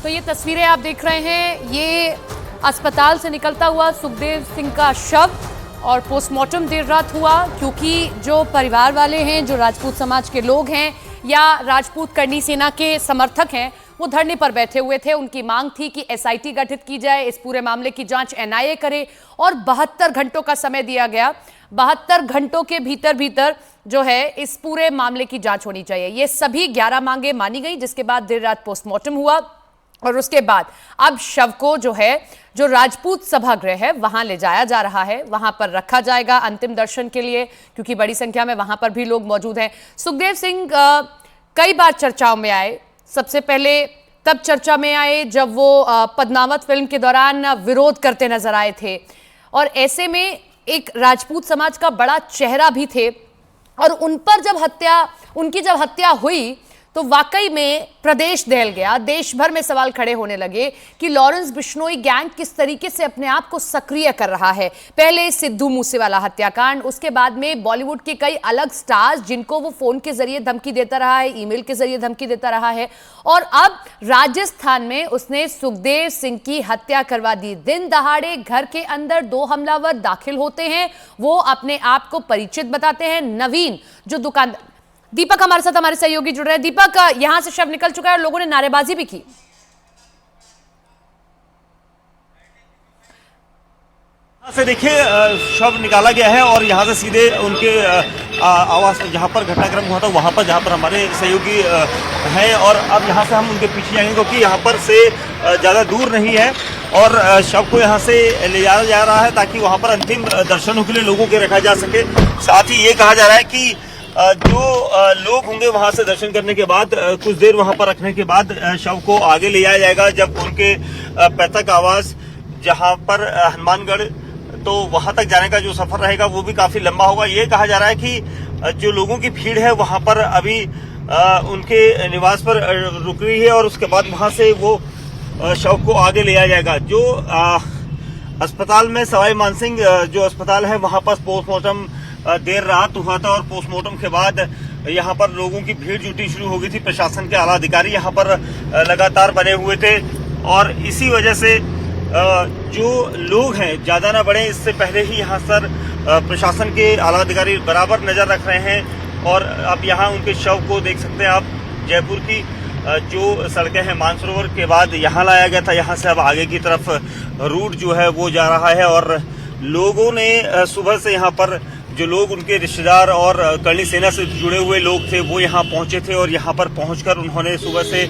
तो ये तस्वीरें आप देख रहे हैं, ये अस्पताल से निकलता हुआ सुखदेव सिंह का शव और पोस्टमार्टम देर रात हुआ, क्योंकि जो परिवार वाले हैं, जो राजपूत समाज के लोग हैं या राजपूत करनी सेना के समर्थक हैं, वो धरने पर बैठे हुए थे। उनकी मांग थी कि एसआईटी गठित की जाए, इस पूरे मामले की जांच एनआईए करे और 72 घंटों का समय दिया गया। 72 घंटों के भीतर जो है इस पूरे मामले की जांच होनी चाहिए। ये सभी 11 मांगे मानी गई, जिसके बाद देर रात पोस्टमार्टम हुआ और उसके बाद अब शव को जो राजपूत सभागृह है वहां ले जाया जा रहा है, वहां पर रखा जाएगा अंतिम दर्शन के लिए, क्योंकि बड़ी संख्या में वहां पर भी लोग मौजूद हैं। सुखदेव सिंह कई बार चर्चाओं में आए। सबसे पहले तब चर्चा में आए जब वो पद्मावत फिल्म के दौरान विरोध करते नजर आए थे, और ऐसे में एक राजपूत समाज का बड़ा चेहरा भी थे, और उनकी जब हत्या हुई तो वाकई में प्रदेश दहल गया। देश भर में सवाल खड़े होने लगे कि लॉरेंस बिश्नोई गैंग किस तरीके से अपने आप को सक्रिय कर रहा है। पहले सिद्धू मूसेवाला हत्याकांड, उसके बाद में बॉलीवुड के कई अलग स्टार्स जिनको वो फोन के जरिए धमकी देता रहा है, ईमेल के जरिए धमकी देता रहा है, और अब राजस्थान में उसने सुखदेव सिंह की हत्या करवा दी। दिन दहाड़े घर के अंदर 2 हमलावर दाखिल होते हैं, वो अपने आप को परिचित बताते हैं। नवीन जो दुकानदार, दीपक हमारे साथ, हमारे सहयोगी जुड़ रहे हैं। दीपक, यहां से शव निकल चुका है और लोगों ने नारेबाजी भी की। से देखिए शव निकाला गया है और यहाँ से सीधे उनके आवास जहाँ पर घटनाक्रम हुआ था वहाँ पर, जहाँ पर हमारे सहयोगी हैं, और अब यहाँ से हम उनके पीछे जाएंगे क्योंकि यहाँ पर से ज़्यादा दूर नहीं है और शव को यहाँ से ले जाया जा रहा है ताकि वहाँ पर अंतिम दर्शनों के लिए लोगों के रखा जा सके। साथ ही ये कहा जा रहा है कि जो लोग होंगे वहां से दर्शन करने के बाद कुछ देर वहां पर रखने के बाद शव को आगे ले जाया जाएगा, जब उनके पैतृक आवास जहां पर हनुमानगढ़, तो वहां तक जाने का जो सफर रहेगा वो भी काफी लंबा होगा। ये कहा जा रहा है कि जो लोगों की भीड़ है वहां पर अभी उनके निवास पर रुक रही है और उसके बाद वहां से वो शव को आगे ले जाया जाएगा। जो अस्पताल में सवाई मानसिंह जो अस्पताल है वहां पर पोस्टमार्टम देर रात हुआ था और पोस्टमार्टम के बाद यहाँ पर लोगों की भीड़ जुटनी शुरू हो गई थी। प्रशासन के आला अधिकारी यहाँ पर लगातार बने हुए थे और इसी वजह से जो लोग हैं ज्यादा ना बढ़े, इससे पहले ही यहाँ सर प्रशासन के आला अधिकारी बराबर नजर रख रहे हैं। और अब यहाँ उनके शव को देख सकते हैं आप। जयपुर की जो सड़कें हैं मानसरोवर के बाद यहाँ लाया गया था, यहाँ से अब आगे की तरफ रूट जो है वो जा रहा है। और लोगों ने सुबह से यहाँ पर जो लोग उनके रिश्तेदार और करनी सेना से जुड़े हुए लोग थे वो यहाँ पहुंचे थे और यहाँ पर पहुंचकर उन्होंने सुबह से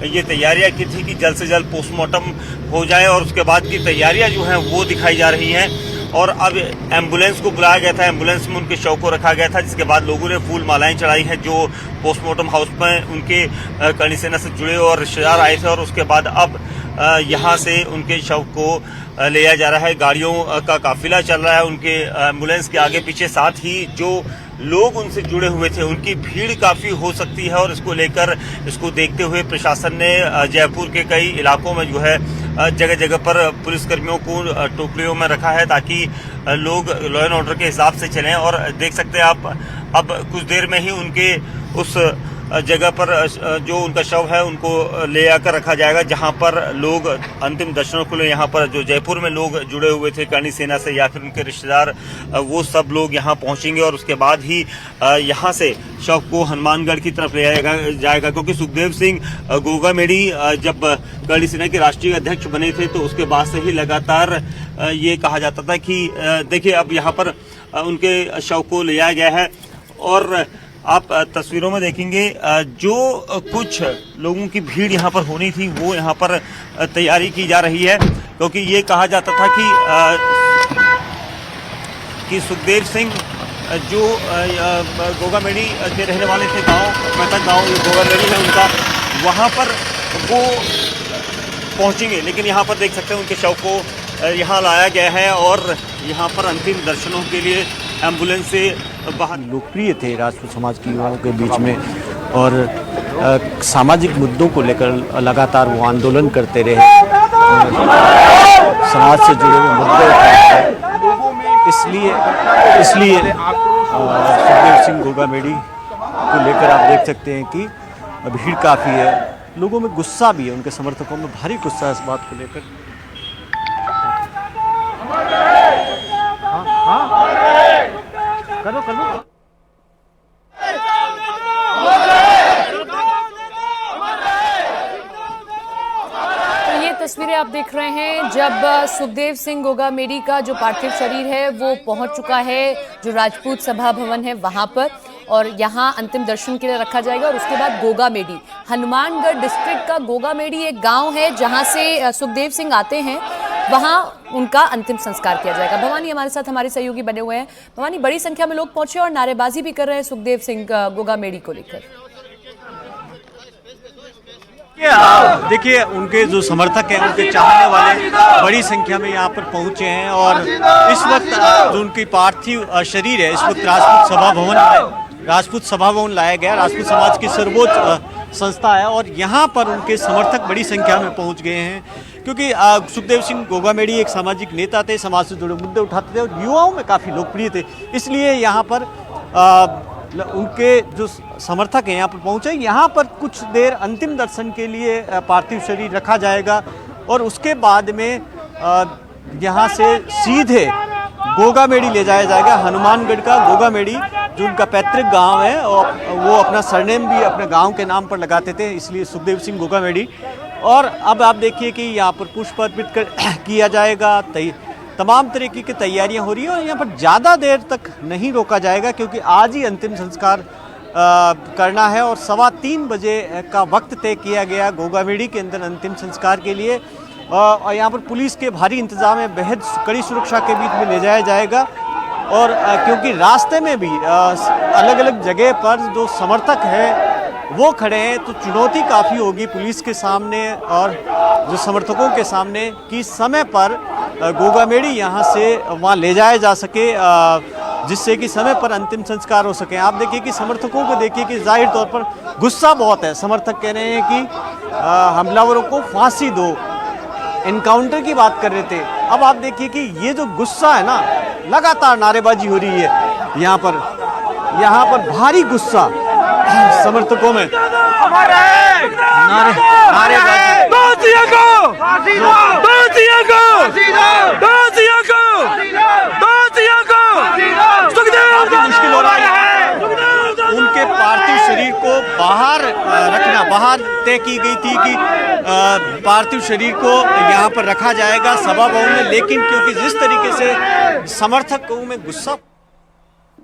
ये तैयारियां की थी कि जल्द से जल्द पोस्टमार्टम हो जाए, और उसके बाद की तैयारियां जो हैं वो दिखाई जा रही हैं। और अब एम्बुलेंस को बुलाया गया था, एम्बुलेंस में उनके शव को रखा गया था, जिसके बाद लोगों ने फूल मालाएं चढ़ाई हैं। जो पोस्टमार्टम हाउस में उनके करनी सेना से जुड़े और रिश्तेदार आए थे, और उसके बाद अब यहाँ से उनके शव को ले जाया जा रहा है। गाड़ियों का काफिला चल रहा है उनके एम्बुलेंस के आगे पीछे। साथ ही जो लोग उनसे जुड़े हुए थे उनकी भीड़ काफी हो सकती है, और इसको देखते हुए प्रशासन ने जयपुर के कई इलाकों में जो है जगह जगह पर पुलिसकर्मियों को टोकरियों में रखा है ताकि लोग लॉ एंड ऑर्डर के हिसाब से चलें। और देख सकते हैं आप, अब कुछ देर में ही उनके उस जगह पर जो उनका शव है उनको ले आकर रखा जाएगा, जहां पर लोग अंतिम दर्शनों के लिए यहाँ पर जो जयपुर में लोग जुड़े हुए थे करनी सेना से या फिर उनके रिश्तेदार, वो सब लोग यहाँ पहुंचेंगे। और उसके बाद ही यहाँ से शव को हनुमानगढ़ की तरफ ले जाएगा, क्योंकि सुखदेव सिंह गोगामेडी जब करनी सेना के राष्ट्रीय अध्यक्ष बने थे तो उसके बाद से ही लगातार ये कहा जाता था कि देखिए अब यहाँ पर उनके शव को ले जाया गया है। और आप तस्वीरों में देखेंगे जो कुछ लोगों की भीड़ यहाँ पर होनी थी वो यहाँ पर तैयारी की जा रही है, क्योंकि ये कहा जाता था कि सुखदेव सिंह जो गोगामेडी के रहने वाले थे, पैतृक गाँव गोगामेडी है उनका, वहाँ पर वो पहुँचेंगे। लेकिन यहाँ पर देख सकते हैं उनके शव को यहाँ लाया गया है और यहाँ पर अंतिम दर्शनों के लिए एम्बुलेंस से बाहर। लोकप्रिय थे राजपूत समाज के युवाओं के बीच में, और सामाजिक मुद्दों को लेकर लगातार वो आंदोलन करते रहे, समाज से जुड़े हुए मुद्दे। इसलिए सुखदेव सिंह गोगामेडी को लेकर आप देख सकते हैं कि भीड़ काफ़ी है, लोगों में गुस्सा भी है, उनके समर्थकों में भारी गुस्सा है इस बात को लेकर। करो करो। तो ये तस्वीरें आप देख रहे हैं जब सुखदेव सिंह गोगामेडी का जो पार्थिव शरीर है वो पहुंच चुका है जो राजपूत सभा भवन है वहां पर, और यहाँ अंतिम दर्शन के लिए रखा जाएगा। और उसके बाद गोगामेडी, हनुमानगढ़ डिस्ट्रिक्ट का गोगामेडी एक गांव है जहां से सुखदेव सिंह आते हैं, वहां उनका अंतिम संस्कार किया जाएगा। भवानी हमारे साथ हमारे सहयोगी बने हुए हैं। भवानी, बड़ी संख्या में लोग पहुंचे और नारेबाजी भी कर रहे हैं सुखदेव सिंह गोगामेडी को लेकर। देखिए, उनके जो समर्थक हैं, उनके चाहने वाले बड़ी संख्या में यहाँ पर पहुंचे हैं और इस वक्त जो उनकी पार्थिव शरीर है इस वक्त राजपूत सभा भवन लाया गया। राजपूत समाज की सर्वोच्च संस्था है और यहाँ पर उनके समर्थक बड़ी संख्या में पहुँच गए हैं, क्योंकि सुखदेव सिंह गोगामेडी एक सामाजिक नेता थे, समाज से जुड़े मुद्दे उठाते थे और युवाओं में काफ़ी लोकप्रिय थे। इसलिए यहाँ पर उनके जो समर्थक हैं यहाँ पर पहुँचे। यहाँ पर कुछ देर अंतिम दर्शन के लिए पार्थिव शरीर रखा जाएगा और उसके बाद में यहाँ से सीधे गोगामेडी ले जाया जाएगा। हनुमानगढ़ का गोगामेडी जो उनका पैतृक गांव है और वो अपना सरनेम भी अपने गांव के नाम पर लगाते थे, इसलिए सुखदेव सिंह गोगामेडी। और अब आप देखिए कि यहाँ पर पुष्प अर्पित किया जाएगा, तमाम तरीके की तैयारियां हो रही हैं और यहाँ पर ज़्यादा देर तक नहीं रोका जाएगा, क्योंकि आज ही अंतिम संस्कार करना है और 3:15 बजे का वक्त तय किया गया गोगामेडी के अंदर अंतिम संस्कार के लिए। और यहाँ पर पुलिस के भारी इंतजाम है, बेहद कड़ी सुरक्षा के बीच में ले जाया जाएगा। और क्योंकि रास्ते में भी अलग अलग जगह पर जो समर्थक हैं वो खड़े हैं, तो चुनौती काफ़ी होगी पुलिस के सामने और जो समर्थकों के सामने कि समय पर गोगामेडी यहाँ से वहाँ ले जाया जा सके, जिससे कि समय पर अंतिम संस्कार हो सके। आप देखिए कि समर्थकों को देखिए कि जाहिर तौर पर गुस्सा बहुत है। समर्थक कह रहे हैं कि हमलावरों को फांसी दो, एनकाउंटर की बात कर रहे थे। अब आप देखिए कि ये जो गुस्सा है ना, लगातार नारेबाजी हो रही है यहाँ पर भारी गुस्सा समर्थकों में, मुश्किल हो रहा है। उनके पार्थिव शरीर को बाहर रखना, बाहर तय की गई थी कि पार्थिव शरीर को यहाँ पर रखा जाएगा सभा भवन में, लेकिन क्योंकि जिस तरीके से समर्थकों में गुस्सा